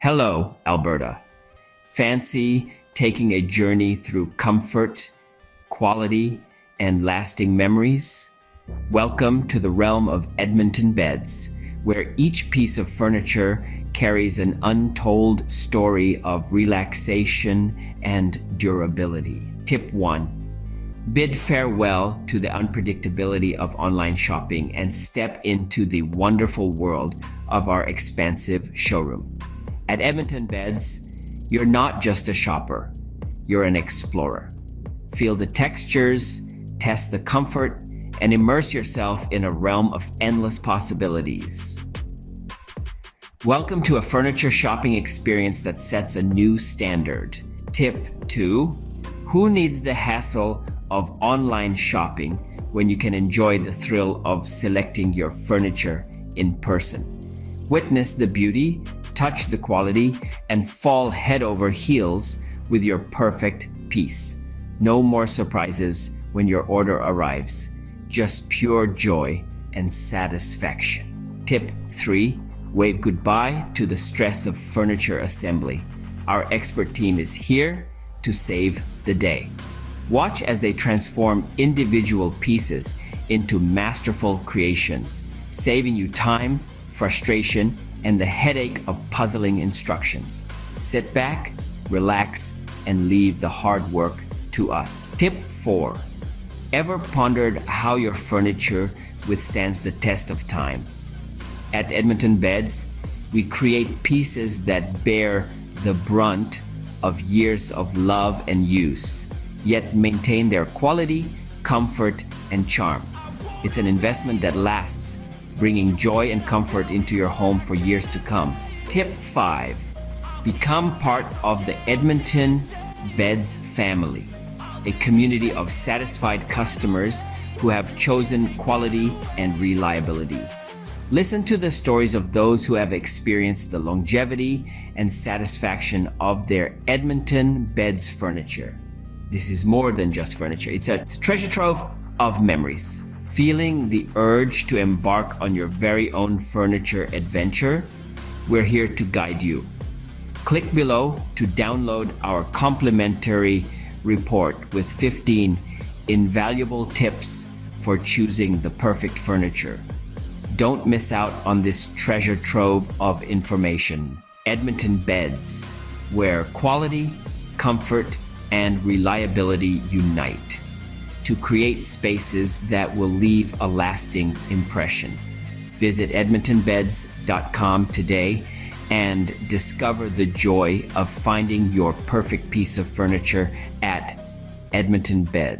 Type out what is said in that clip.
Hello, Alberta. Fancy taking a journey through comfort, quality, and lasting memories? Welcome to the realm of Edmonton Beds, where each piece of furniture carries an untold story of relaxation and durability. Tip 1. Bid farewell to the unpredictability of online shopping and step into the wonderful world of our expansive showroom. At Edmonton Beds, you're not just a shopper, you're an explorer. Feel the textures, test the comfort, and immerse yourself in a realm of endless possibilities. Welcome to a furniture shopping experience that sets a new standard. Tip 2. Who needs the hassle of online shopping when you can enjoy the thrill of selecting your furniture in person? Witness the beauty, touch the quality, and fall head over heels with your perfect piece. No more surprises when your order arrives, just pure joy and satisfaction. Tip 3. Wave goodbye to the stress of furniture assembly. Our expert team is here to save the day. Watch as they transform individual pieces into masterful creations, saving you time, frustration, and the headache of puzzling instructions. Sit back, relax, and leave the hard work to us. Tip 4. Ever pondered how your furniture withstands the test of time? At Edmonton Beds, we create pieces that bear the brunt of years of love and use, yet maintain their quality, comfort, and charm. It's an investment that lasts, bringing joy and comfort into your home for years to come. Tip 5. Become part of the Edmonton Beds family, a community of satisfied customers who have chosen quality and reliability. Listen to the stories of those who have experienced the longevity and satisfaction of their Edmonton Beds furniture. This is more than just furniture. It's a treasure trove of memories. Feeling the urge to embark on your very own furniture adventure? We're here to guide you. Click below to download our complimentary report with 15 invaluable tips for choosing the perfect furniture. Don't miss out on this treasure trove of information. Edmonton Beds, where quality, comfort, and reliability unite to create spaces that will leave a lasting impression. Visit edmontonbeds.com today and discover the joy of finding your perfect piece of furniture at Edmonton Beds.